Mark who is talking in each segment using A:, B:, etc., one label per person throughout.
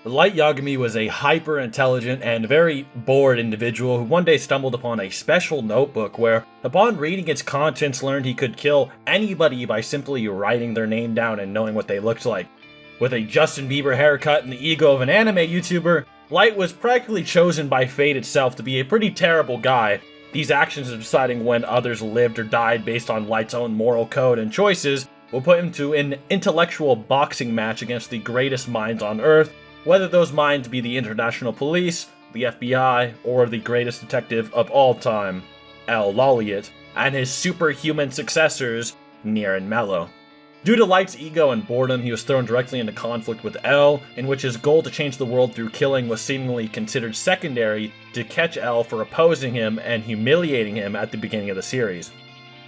A: Light Yagami was a hyper-intelligent and very bored individual who one day stumbled upon a special notebook where, upon reading its contents, learned he could kill anybody by simply writing their name down and knowing what they looked like. With a Justin Bieber haircut and the ego of an anime YouTuber, Light was practically chosen by fate itself to be a pretty terrible guy. These actions of deciding when others lived or died based on Light's own moral code and choices will put him to an intellectual boxing match against the greatest minds on Earth, whether those minds be the International Police, the FBI, or the greatest detective of all time, L. Lolliot, and his superhuman successors, Nier and Mello. Due to Light's ego and boredom, he was thrown directly into conflict with L, in which his goal to change the world through killing was seemingly considered secondary to catch L for opposing him and humiliating him at the beginning of the series.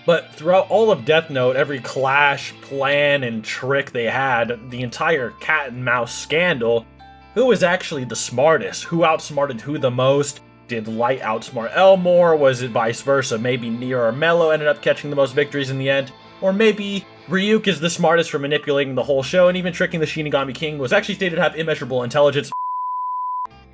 A: But throughout all of Death Note, every clash, plan, and trick they had, the entire cat and mouse scandal, who was actually the smartest? Who outsmarted who the most? Did Light outsmart L more? Was it vice versa? Maybe Nier or Mello ended up catching the most victories in the end? Or maybe Ryuk is the smartest for manipulating the whole show and even tricking the Shinigami King, was actually stated to have immeasurable intelligence.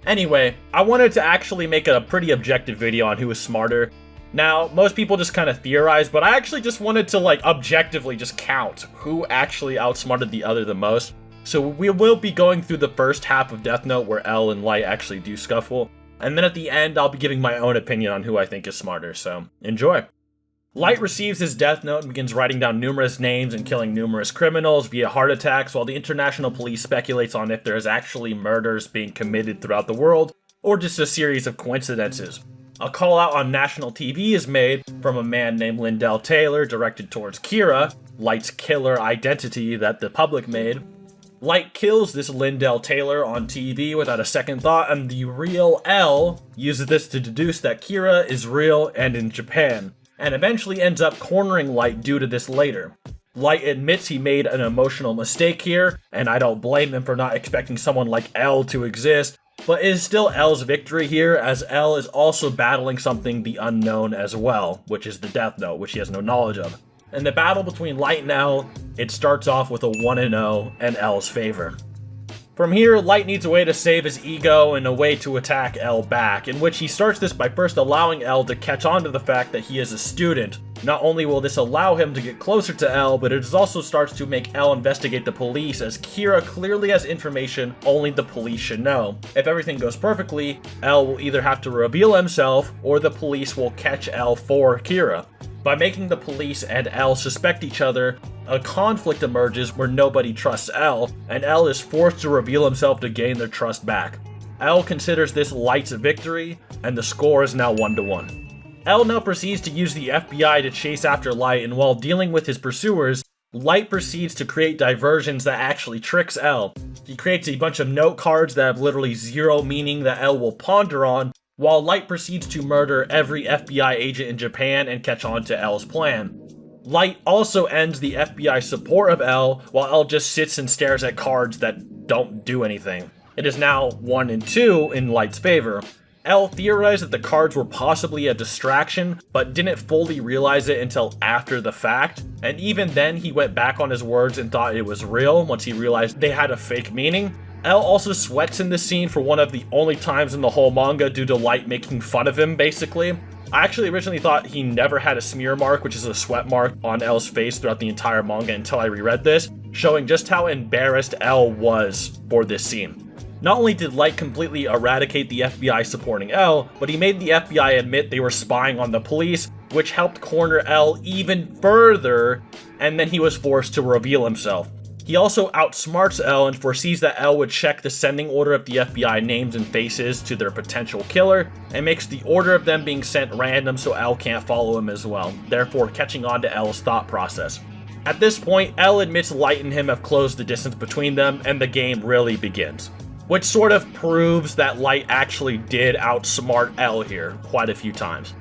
A: Anyway, I wanted to actually make a pretty objective video on who was smarter. Now, most people just kind of theorize, but I actually just wanted to objectively just count who actually outsmarted the other the most. So we will be going through the first half of Death Note where L and Light actually do scuffle, and then at the end I'll be giving my own opinion on who I think is smarter, so enjoy. Light receives his Death Note and begins writing down numerous names and killing numerous criminals via heart attacks, while the International Police speculates on if there is actually murders being committed throughout the world, or just a series of coincidences. A call out on national TV is made from a man named Lindell Taylor directed towards Kira, Light's killer identity that the public made. Light kills this Lindell Taylor on TV without a second thought, and the real L uses this to deduce that Kira is real and in Japan, and eventually ends up cornering Light due to this later. Light admits he made an emotional mistake here, and I don't blame him for not expecting someone like L to exist, but it is still L's victory here, as L is also battling something the unknown as well, which is the Death Note, which he has no knowledge of. In the battle between Light and L, it starts off with a 1-0 in L's favor. From here, Light needs a way to save his ego and a way to attack L back, in which he starts this by first allowing L to catch on to the fact that he is a student. Not only will this allow him to get closer to L, but it also starts to make L investigate the police, as Kira clearly has information only the police should know. If everything goes perfectly, L will either have to reveal himself, or the police will catch L for Kira. By making the police and L suspect each other, a conflict emerges where nobody trusts L, and L is forced to reveal himself to gain their trust back. L considers this Light's victory, and the score is now 1-1. L now proceeds to use the FBI to chase after Light, and while dealing with his pursuers, Light proceeds to create diversions that actually tricks L. He creates a bunch of note cards that have literally zero meaning that L will ponder on, while Light proceeds to murder every FBI agent in Japan and catch on to L's plan. Light also ends the FBI support of L, while L just sits and stares at cards that don't do anything. It is now 1-2 in Light's favor. L theorized that the cards were possibly a distraction, but didn't fully realize it until after the fact, and even then he went back on his words and thought it was real once he realized they had a fake meaning. L also sweats in this scene for one of the only times in the whole manga due to Light making fun of him, basically. I actually originally thought he never had a smear mark, which is a sweat mark on L's face throughout the entire manga until I reread this, showing just how embarrassed L was for this scene. Not only did Light completely eradicate the FBI supporting L, but he made the FBI admit they were spying on the police, which helped corner L even further, and then he was forced to reveal himself. He also outsmarts L and foresees that L would check the sending order of the FBI names and faces to their potential killer, and makes the order of them being sent random so L can't follow him as well, therefore catching on to L's thought process. At this point, L admits Light and him have closed the distance between them, and the game really begins. Which sort of proves that Light actually did outsmart L here quite a few times.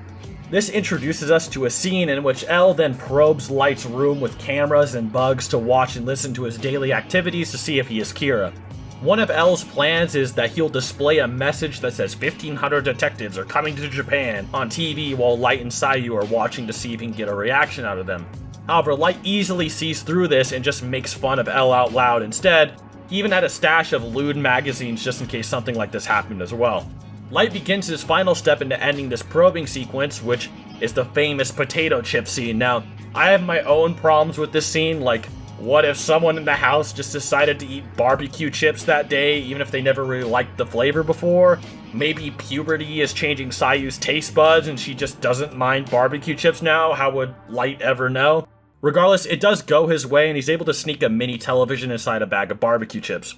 A: This introduces us to a scene in which L then probes Light's room with cameras and bugs to watch and listen to his daily activities to see if he is Kira. One of L's plans is that he'll display a message that says 1,500 detectives are coming to Japan on TV while Light and Sayu are watching to see if he can get a reaction out of them. However, Light easily sees through this and just makes fun of L out loud instead, He even had a stash of lewd magazines just in case something like this happened as well. Light begins his final step into ending this probing sequence, which is the famous potato chip scene. Now, I have my own problems with this scene, like, what if someone in the house just decided to eat barbecue chips that day, even if they never really liked the flavor before? Maybe puberty is changing Sayu's taste buds and she just doesn't mind barbecue chips now? How would Light ever know? Regardless, it does go his way and he's able to sneak a mini television inside a bag of barbecue chips.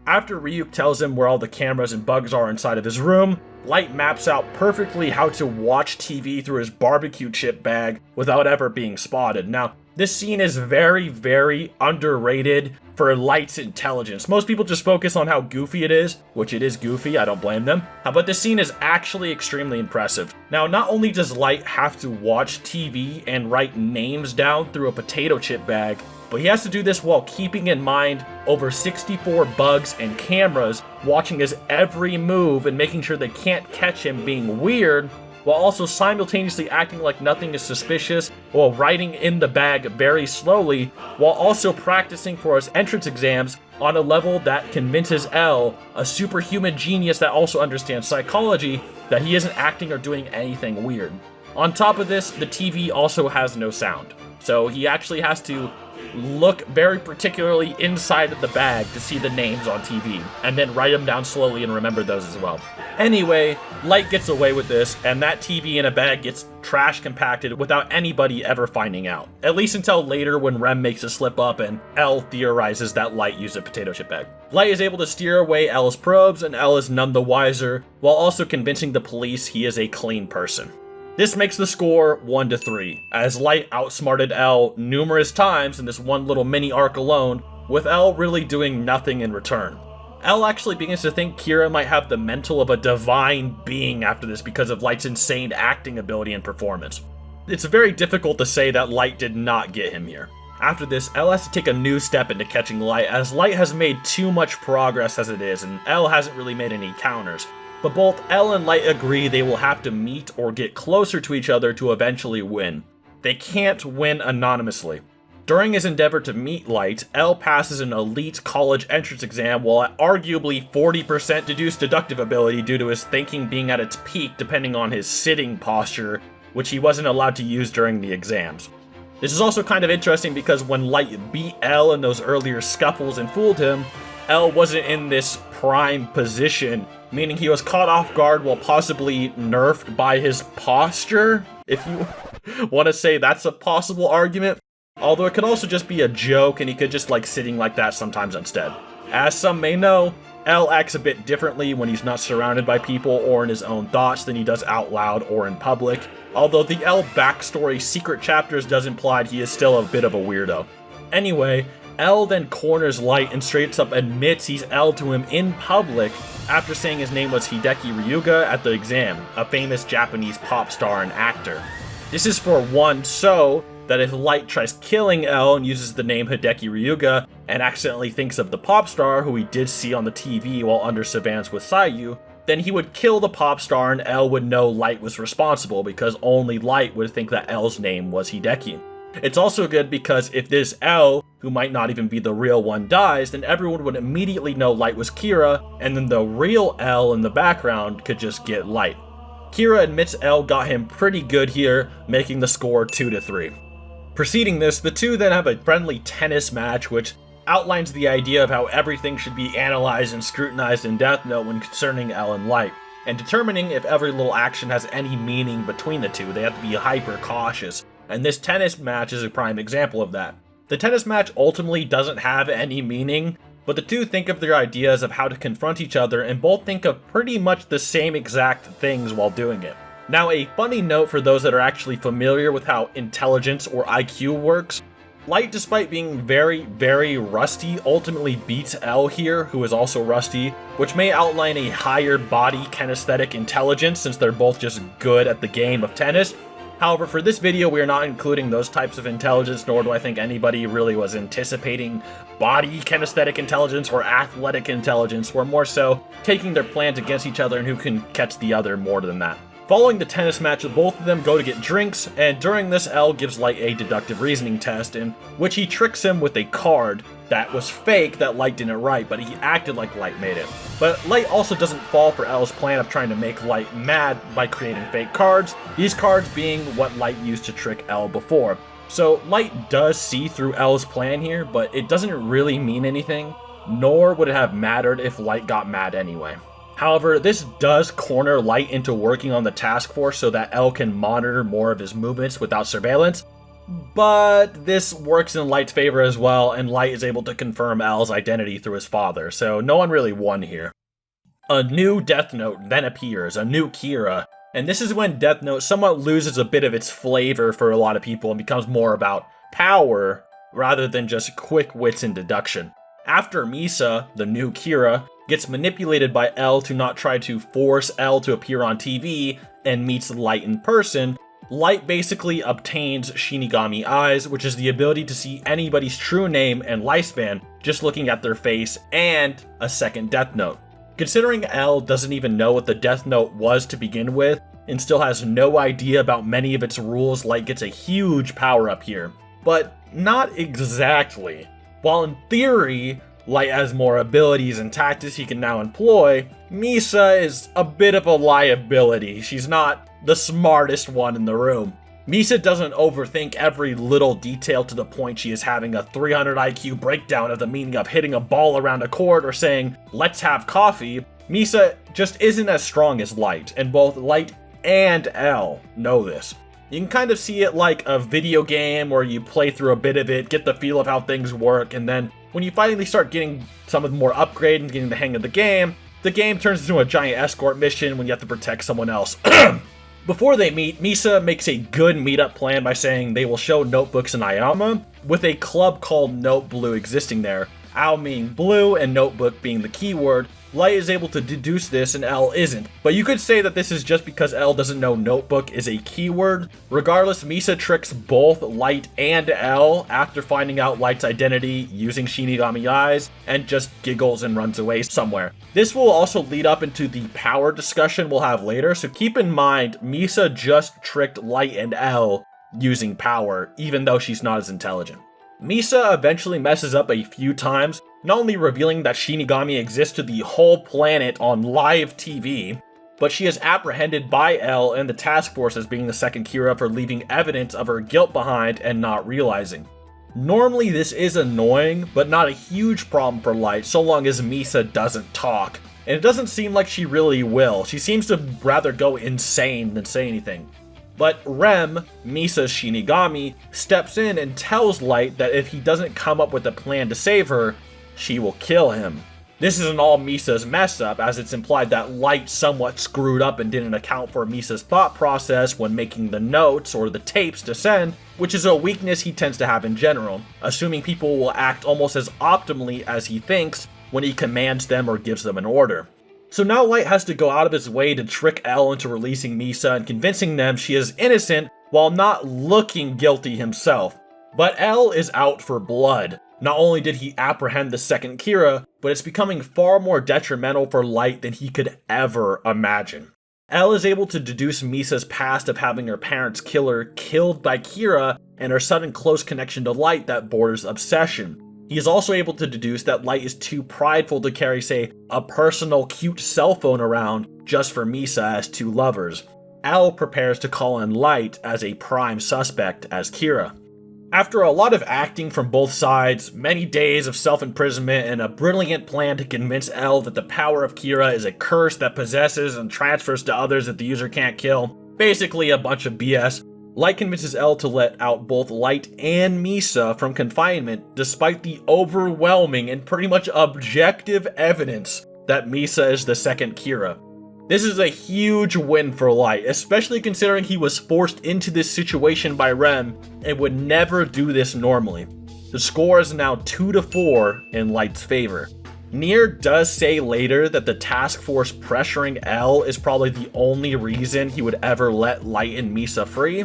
A: After Ryuk tells him where all the cameras and bugs are inside of his room, Light maps out perfectly how to watch TV through his barbecue chip bag without ever being spotted. Now, this scene is very, very underrated for Light's intelligence. Most people just focus on how goofy it is, which it is goofy, I don't blame them. But this scene is actually extremely impressive. Now, not only does Light have to watch TV and write names down through a potato chip bag, but he has to do this while keeping in mind over 64 bugs and cameras watching his every move and making sure they can't catch him being weird, while also simultaneously acting like nothing is suspicious while writing in the bag very slowly, while also practicing for his entrance exams on a level that convinces L, a superhuman genius that also understands psychology, that he isn't acting or doing anything weird. On top of this, the TV also has no sound, so he actually has to look very particularly inside of the bag to see the names on TV, and then write them down slowly and remember those as well. Anyway, Light gets away with this, and that TV in a bag gets trash compacted without anybody ever finding out. At least until later when Rem makes a slip up and L theorizes that Light used a potato chip bag. Light is able to steer away L's probes, and L is none the wiser, while also convincing the police he is a clean person. This makes the score 1-3, as Light outsmarted L numerous times in this one little mini arc alone, with L really doing nothing in return. L actually begins to think Kira might have the mental of a divine being after this because of Light's insane acting ability and performance. It's very difficult to say that Light did not get him here. After this, L has to take a new step into catching Light, as Light has made too much progress as it is, and L hasn't really made any counters. But both L and Light agree they will have to meet or get closer to each other to eventually win. They can't win anonymously. During his endeavor to meet Light, L passes an elite college entrance exam while at arguably 40% deduced deductive ability due to his thinking being at its peak depending on his sitting posture, which he wasn't allowed to use during the exams. This is also kind of interesting because when Light beat L in those earlier scuffles and fooled him, L wasn't in this prime position, meaning he was caught off guard while possibly nerfed by his posture, if you want to say that's a possible argument. Although it could also just be a joke and he could just like sitting like that sometimes instead. As some may know, L acts a bit differently when he's not surrounded by people or in his own thoughts than he does out loud or in public, although the L backstory secret chapters does imply he is still a bit of a weirdo. Anyway, L then corners Light and straight up admits he's L to him in public after saying his name was Hideki Ryuga at the exam, a famous Japanese pop star and actor. This is for one so that if Light tries killing L and uses the name Hideki Ryuga and accidentally thinks of the pop star who he did see on the TV while under surveillance with Sayu, then he would kill the pop star and L would know Light was responsible because only Light would think that L's name was Hideki. It's also good because if this L, who might not even be the real one, dies, then everyone would immediately know Light was Kira, and then the real L in the background could just get Light. Kira admits L got him pretty good here, making the score 2-3. Preceding this, the two then have a friendly tennis match, which outlines the idea of how everything should be analyzed and scrutinized in Death Note when concerning L and Light, and determining if every little action has any meaning between the two. They have to be hyper cautious. And this tennis match is a prime example of that. The tennis match ultimately doesn't have any meaning, but the two think of their ideas of how to confront each other and both think of pretty much the same exact things while doing it. Now, a funny note for those that are actually familiar with how intelligence or IQ works, Light, despite being very, very rusty, ultimately beats L here, who is also rusty, which may outline a higher body kinesthetic intelligence since they're both just good at the game of tennis. However, for this video, we are not including those types of intelligence, nor do I think anybody really was anticipating body kinesthetic intelligence or athletic intelligence. We're more so taking their plans against each other and who can catch the other more than that. Following the tennis match, both of them go to get drinks, and during this, L gives Light a deductive reasoning test, in which he tricks him with a card, that was fake that Light didn't write, but he acted like Light made it. But Light also doesn't fall for L's plan of trying to make Light mad by creating fake cards, these cards being what Light used to trick L before. So Light does see through L's plan here, but it doesn't really mean anything, nor would it have mattered if Light got mad anyway. However, this does corner Light into working on the task force so that L can monitor more of his movements without surveillance, but this works in Light's favor as well, and Light is able to confirm L's identity through his father, so no one really won here. A new Death Note then appears, a new Kira, and this is when Death Note somewhat loses a bit of its flavor for a lot of people and becomes more about power rather than just quick wits and deduction. After Misa, the new Kira, gets manipulated by L to not try to force L to appear on TV and meets Light in person, Light basically obtains Shinigami Eyes, which is the ability to see anybody's true name and lifespan just looking at their face, and a second Death Note. Considering L doesn't even know what the Death Note was to begin with, and still has no idea about many of its rules, Light gets a huge power up here. But not exactly. While in theory, Light has more abilities and tactics he can now employ, Misa is a bit of a liability. She's not the smartest one in the room. Misa doesn't overthink every little detail to the point she is having a 300 IQ breakdown of the meaning of hitting a ball around a court or saying, "Let's have coffee." Misa just isn't as strong as Light, and both Light and L know this. You can kind of see it like a video game where you play through a bit of it, get the feel of how things work, and then when you finally start getting some of the more upgrade and getting the hang of the game turns into a giant escort mission when you have to protect someone else. Before they meet, Misa makes a good meetup plan by saying they will show notebooks in Ayama, with a club called Note Blue existing there. Ao meaning blue and notebook being the keyword. Light is able to deduce this and L isn't, but you could say that this is just because L doesn't know notebook is a keyword. Regardless, Misa tricks both Light and L after finding out Light's identity using Shinigami Eyes, and just giggles and runs away somewhere. This will also lead up into the power discussion we'll have later, so keep in mind Misa just tricked Light and L using power, even though she's not as intelligent. Misa eventually messes up a few times, not only revealing that Shinigami exists to the whole planet on live TV, but she is apprehended by L and the task force as being the second Kira for leaving evidence of her guilt behind and not realizing. Normally this is annoying, but not a huge problem for Light so long as Misa doesn't talk, and it doesn't seem like she really will. She seems to rather go insane than say anything. But Rem, Misa's Shinigami, steps in and tells Light that if he doesn't come up with a plan to save her, she will kill him. This isn't all Misa's mess up, as it's implied that Light somewhat screwed up and didn't account for Misa's thought process when making the notes or the tapes to send, which is a weakness he tends to have in general, assuming people will act almost as optimally as he thinks when he commands them or gives them an order. So now Light has to go out of his way to trick L into releasing Misa and convincing them she is innocent while not looking guilty himself. But L is out for blood. Not only did he apprehend the second Kira, but it's becoming far more detrimental for Light than he could ever imagine. L is able to deduce Misa's past of having her parents' killer killed by Kira and her sudden close connection to Light that borders obsession. He is also able to deduce that Light is too prideful to carry, say, a personal cute cell phone around just for Misa as two lovers. L prepares to call in Light as a prime suspect as Kira. After a lot of acting from both sides, many days of self-imprisonment, and a brilliant plan to convince L that the power of Kira is a curse that possesses and transfers to others that the user can't kill, basically a bunch of BS, Light convinces L to let out both Light and Misa from confinement despite the overwhelming and pretty much objective evidence that Misa is the second Kira. This is a huge win for Light, especially considering he was forced into this situation by Rem and would never do this normally. The score is now 2-4 in Light's favor. Nier does say later that the task force pressuring L is probably the only reason he would ever let Light and Misa free,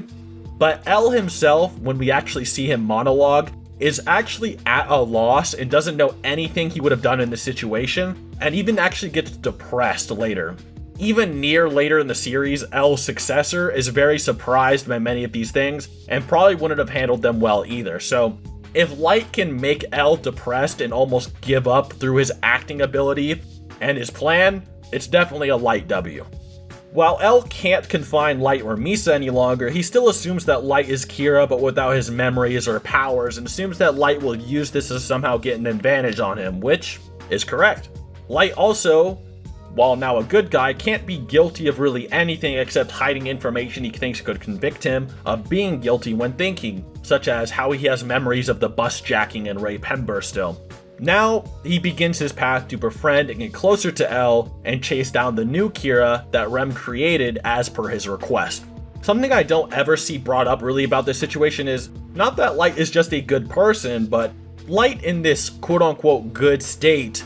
A: but L himself, when we actually see him monologue, is actually at a loss and doesn't know anything he would have done in this situation, and even actually gets depressed later. Even Nier later in the series, L's successor is very surprised by many of these things, and probably wouldn't have handled them well either, so If Light can make L depressed and almost give up through his acting ability and his plan, it's definitely a Light W. While L can't confine Light or Misa any longer, he still assumes that Light is Kira but without his memories or powers, and assumes that Light will use this to somehow get an advantage on him, which is correct. Light also, while now a good guy, can't be guilty of really anything except hiding information he thinks could convict him of being guilty when thinking, such as how he has memories of the bus jacking and Ray Pember still. Now, he begins his path to befriend and get closer to L and chase down the new Kira that Rem created as per his request. Something I don't ever see brought up really about this situation is not that Light is just a good person, but Light in this quote-unquote good state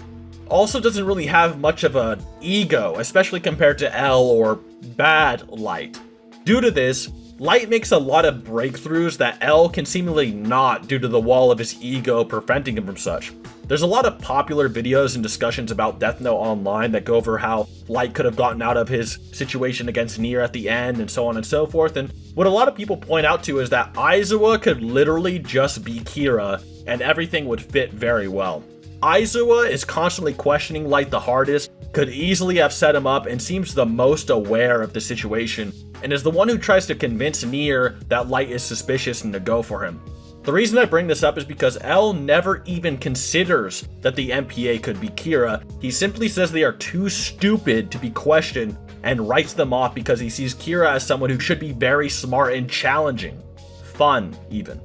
A: also doesn't really have much of an ego, especially compared to L or bad Light. Due to this, Light makes a lot of breakthroughs that L can seemingly not due to the wall of his ego preventing him from such. There's a lot of popular videos and discussions about Death Note online that go over how Light could have gotten out of his situation against Nier at the end and so on and so forth, and what a lot of people point out to is that Aizawa could literally just be Kira and everything would fit very well. Aizawa is constantly questioning Light the hardest, could easily have set him up, and seems the most aware of the situation, and is the one who tries to convince Nier that Light is suspicious and to go for him. The reason I bring this up is because L never even considers that the MPA could be Kira. He simply says they are too stupid to be questioned and writes them off because he sees Kira as someone who should be very smart and challenging. Fun, even.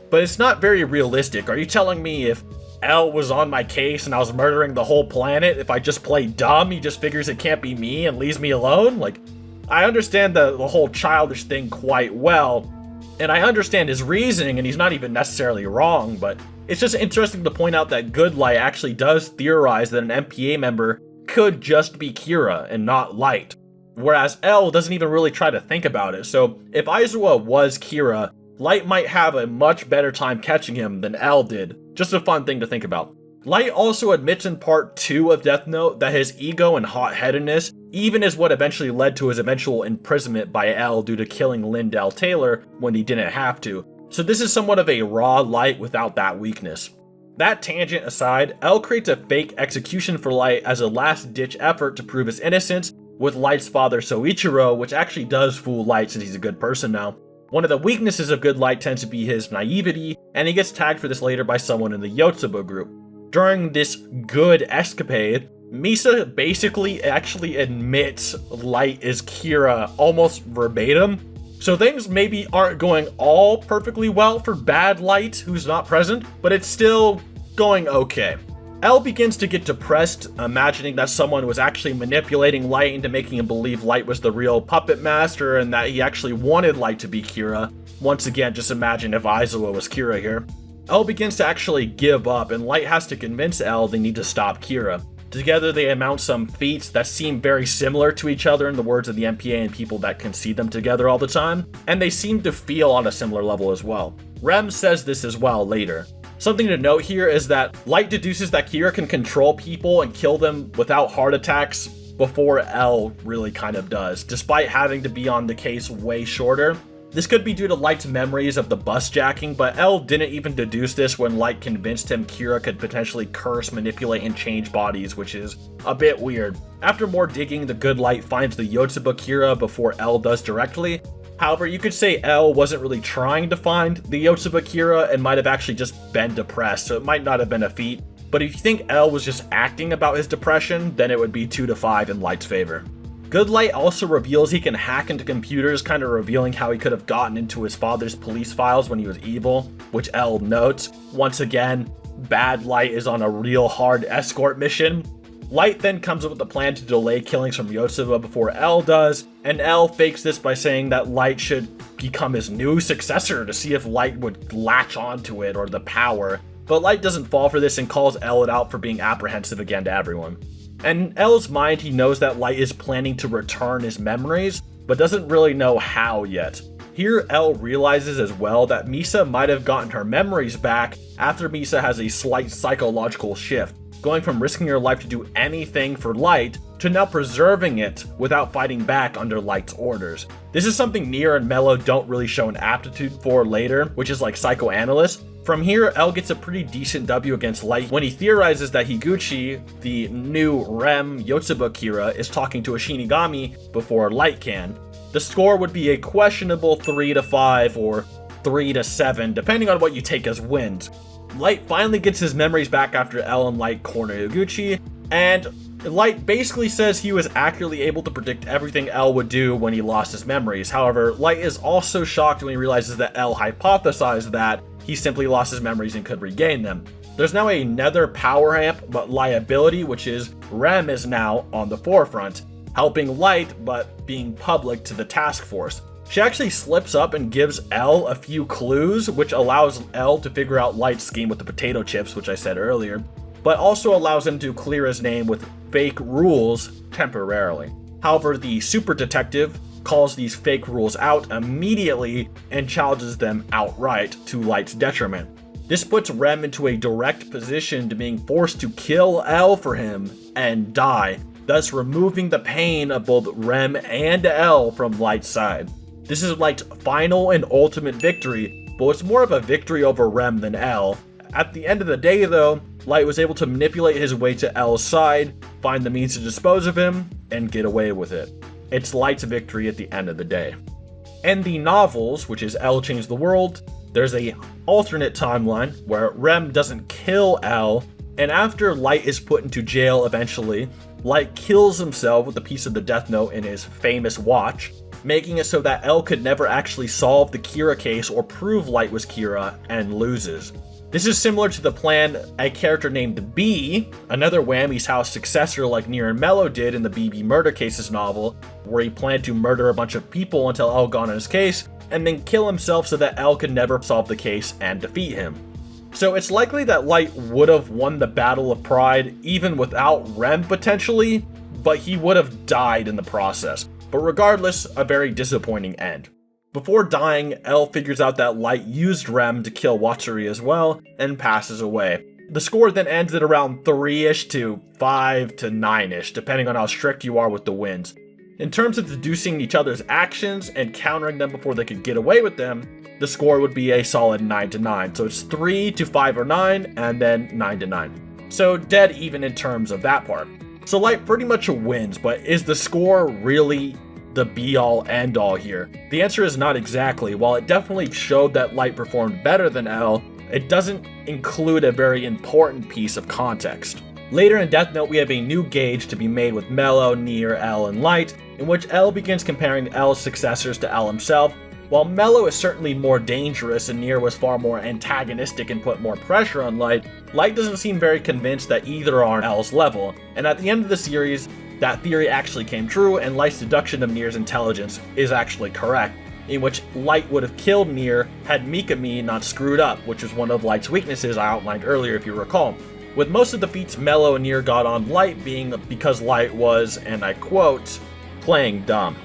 A: But it's not very realistic. Are you telling me if L was on my case and I was murdering the whole planet, if I just play dumb, he just figures it can't be me and leaves me alone? Like, I understand the whole childish thing quite well, and I understand his reasoning, and he's not even necessarily wrong, but it's just interesting to point out that Good Light actually does theorize that an MPA member could just be Kira and not Light, whereas L doesn't even really try to think about it. So if Aizawa was Kira, Light might have a much better time catching him than L did. Just a fun thing to think about. Light also admits in part 2 of Death Note that his ego and hot-headedness even is what eventually led to his eventual imprisonment by L due to killing Lindell Taylor when he didn't have to. So this is somewhat of a raw Light without that weakness. That tangent aside, L creates a fake execution for Light as a last-ditch effort to prove his innocence with Light's father Soichiro, which actually does fool Light since he's a good person now. One of the weaknesses of Good Light tends to be his naivety, and he gets tagged for this later by someone in the Yotsuba group. During this good escapade, Misa basically actually admits Light is Kira almost verbatim, so things maybe aren't going all perfectly well for bad Light, who's not present, but it's still going okay. L begins to get depressed, imagining that someone was actually manipulating Light into making him believe Light was the real puppet master and that he actually wanted Light to be Kira. Once again, just imagine if Aizawa was Kira here. L begins to actually give up, and Light has to convince L they need to stop Kira. Together they amount some feats that seem very similar to each other in the words of the MPA and people that can see them together all the time, and they seem to feel on a similar level as well. Rem says this as well later. Something to note here is that Light deduces that Kira can control people and kill them without heart attacks before L really kind of does, despite having to be on the case way shorter. This could be due to Light's memories of the bus jacking, but L didn't even deduce this when Light convinced him Kira could potentially curse, manipulate, and change bodies, which is a bit weird. After more digging, the Good Light finds the Yotsuba Kira before L does directly. However, you could say L wasn't really trying to find the Yotsuba Kira and might have actually just been depressed, so it might not have been a feat. But if you think L was just acting about his depression, then it would be 2-5 in Light's favor. Good Light also reveals he can hack into computers, kind of revealing how he could have gotten into his father's police files when he was evil, which L notes. Once again, bad Light is on a real hard escort mission. Light then comes up with a plan to delay killings from Yotsuba before L does, and L fakes this by saying that Light should become his new successor to see if Light would latch onto it or the power, but Light doesn't fall for this and calls L out for being apprehensive again to everyone. And in L's mind, he knows that Light is planning to return his memories, but doesn't really know how yet. Here, L realizes as well that Misa might have gotten her memories back after Misa has a slight psychological shift, going from risking her life to do anything for Light to now preserving it without fighting back under Light's orders. This is something Nier and Mello don't really show an aptitude for later, which is like psychoanalysts. From here, L gets a pretty decent W against Light when he theorizes that Higuchi, the new Rem Yotsuba Kira, is talking to a Shinigami before Light can. The score would be a questionable 3-5 or 3-7, depending on what you take as wins. Light finally gets his memories back after L and Light corner Higuchi, and Light basically says he was accurately able to predict everything L would do when he lost his memories. However, Light is also shocked when he realizes that L hypothesized that he simply lost his memories and could regain them. There's now another power amp, but liability, which is Rem is now on the forefront, helping Light but being public to the task force. She actually slips up and gives L a few clues, which allows L to figure out Light's scheme with the potato chips, which I said earlier, but also allows him to clear his name with fake rules temporarily. However, the super detective calls these fake rules out immediately and challenges them outright to Light's detriment. This puts Rem into a direct position to being forced to kill L for him and die, thus removing the pain of both Rem and L from Light's side. This is Light's final and ultimate victory, but it's more of a victory over Rem than L. At the end of the day though, Light was able to manipulate his way to L's side, find the means to dispose of him, and get away with it. It's Light's victory at the end of the day. In the novels, which is L Changed the World, there's a alternate timeline where Rem doesn't kill L, and after Light is put into jail eventually, Light kills himself with a piece of the Death Note in his famous watch, making it so that L could never actually solve the Kira case or prove Light was Kira, and loses. This is similar to the plan a character named B, another Whammy's House successor like Nier and Mello did in the BB Murder Cases novel, where he planned to murder a bunch of people until L got on his case, and then kill himself so that L could never solve the case and defeat him. So it's likely that Light would have won the Battle of Pride even without Rem potentially, but he would have died in the process. But regardless, a very disappointing end. Before dying, L figures out that Light used Rem to kill Watsuri as well, and passes away. The score then ends at around 3-ish to 5 to 9-ish, depending on how strict you are with the wins. In terms of deducing each other's actions and countering them before they could get away with them, the score would be a solid 9 to 9. So it's 3 to 5 or 9, and then 9 to 9. So dead even in terms of that part. So Light pretty much wins, but is the score really the be-all end-all here? The answer is not exactly. While it definitely showed that Light performed better than L, it doesn't include a very important piece of context. Later in Death Note, we have a new gauge to be made with Mello, Nier, L, and Light, in which L begins comparing L's successors to L himself. While Mello is certainly more dangerous and Nier was far more antagonistic and put more pressure on Light, Light doesn't seem very convinced that either are on L's level, and at the end of the series, that theory actually came true and Light's deduction of Nier's intelligence is actually correct, in which Light would have killed Nier had Mikami not screwed up, which was one of Light's weaknesses I outlined earlier if you recall. With most of the feats Mello and Nier got on Light being because Light was, and I quote, playing dumb.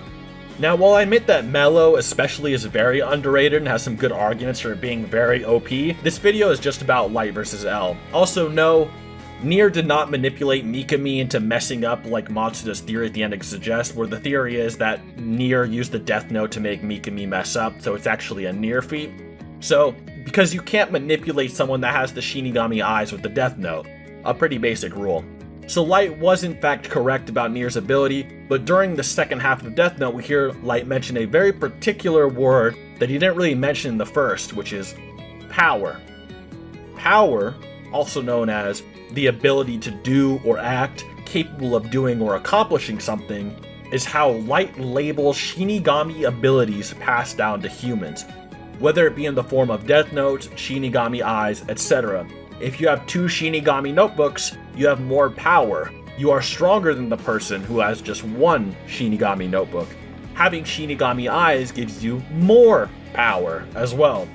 A: Now, while I admit that Mello especially is very underrated and has some good arguments for it being very OP, this video is just about Light versus L. Also, no, Nier did not manipulate Mikami into messing up like Matsuda's theory at the ending suggests, where the theory is that Nier used the Death Note to make Mikami mess up, so it's actually a Nier feat. So, because you can't manipulate someone that has the Shinigami eyes with the Death Note, a pretty basic rule. So Light was in fact correct about Nier's ability, but during the second half of Death Note we hear Light mention a very particular word that he didn't really mention in the first, which is power. Power, also known as the ability to do or act, capable of doing or accomplishing something, is how Light labels Shinigami abilities passed down to humans, whether it be in the form of Death Notes, Shinigami eyes, etc. If you have 2 Shinigami notebooks, you have more power. You are stronger than the person who has just 1 Shinigami notebook. Having Shinigami eyes gives you more power as well.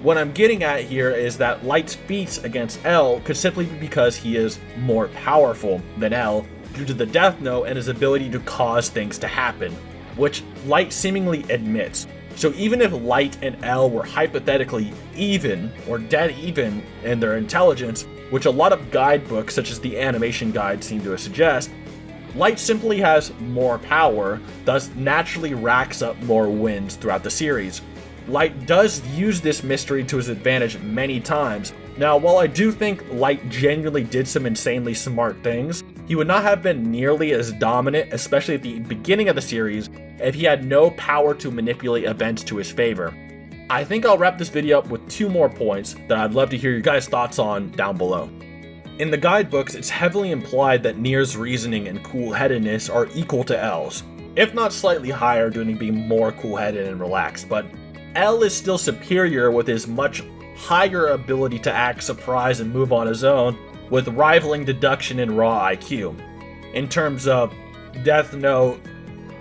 A: What I'm getting at here is that Light's feats against L could simply be because he is more powerful than L due to the Death Note and his ability to cause things to happen, which Light seemingly admits. So even if Light and L were hypothetically even, or dead even, in their intelligence, which a lot of guidebooks such as the Animation Guide seem to suggest, Light simply has more power, thus naturally racks up more wins throughout the series. Light does use this mystery to his advantage many times. Now, while I do think Light genuinely did some insanely smart things, he would not have been nearly as dominant, especially at the beginning of the series, if he had no power to manipulate events to his favor. I think I'll wrap this video up with 2 more points that I'd love to hear your guys' thoughts on down below. In the guidebooks, it's heavily implied that Nier's reasoning and cool-headedness are equal to L's, if not slightly higher due to being more cool-headed and relaxed, but L is still superior with his much higher ability to act surprised and move on his own, with rivaling deduction and raw IQ. In terms of Death Note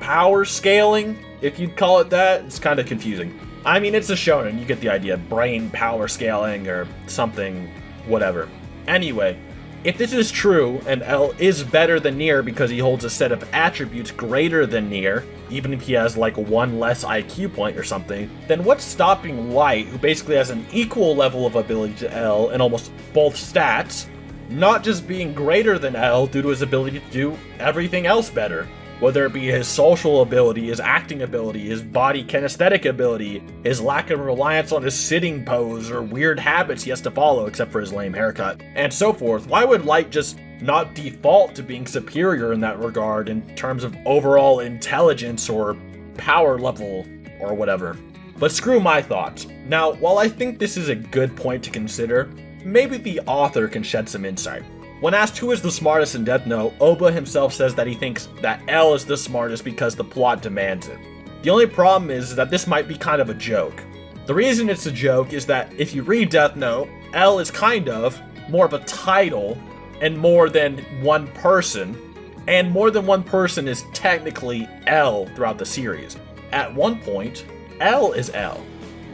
A: power scaling, if you'd call it that, it's kind of confusing. I mean, it's a shonen, you get the idea, brain power scaling or something, whatever. Anyway, if this is true, and L is better than Nier because he holds a set of attributes greater than Nier, even if he has like 1 less IQ point or something, then what's stopping Light, who basically has an equal level of ability to L in almost both stats, not just being greater than L due to his ability to do everything else better? Whether it be his social ability, his acting ability, his body kinesthetic ability, his lack of reliance on his sitting pose, or weird habits he has to follow except for his lame haircut, and so forth. Why would Light just not default to being superior in that regard in terms of overall intelligence or power level or whatever? But screw my thoughts. Now, while I think this is a good point to consider, maybe the author can shed some insight. When asked who is the smartest in Death Note, Oba himself says that he thinks that L is the smartest because the plot demands it. The only problem is that this might be kind of a joke. The reason it's a joke is that if you read Death Note, L is kind of more of a title and more than one person, and more than one person is technically L throughout the series. At one point, L is L,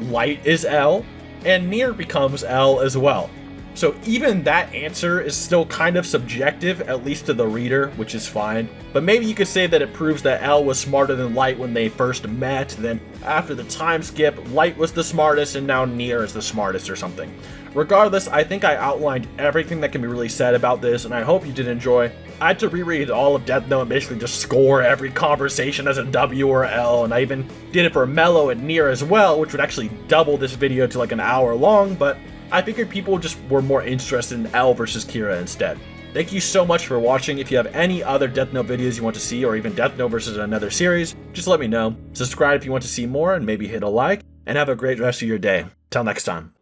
A: Light is L, and Nier becomes L as well. So even that answer is still kind of subjective, at least to the reader, which is fine. But maybe you could say that it proves that L was smarter than Light when they first met, then after the time skip, Light was the smartest and now Nier is the smartest or something. Regardless, I think I outlined everything that can be really said about this, and I hope you did enjoy. I had to reread all of Death Note and basically just score every conversation as a W or L, and I even did it for Mello and Nier as well, which would actually double this video to like an hour long, but I figured people just were more interested in L versus Kira instead. Thank you so much for watching. If you have any other Death Note videos you want to see, or even Death Note versus another series, just let me know. Subscribe if you want to see more, and maybe hit a like, and have a great rest of your day. Till next time.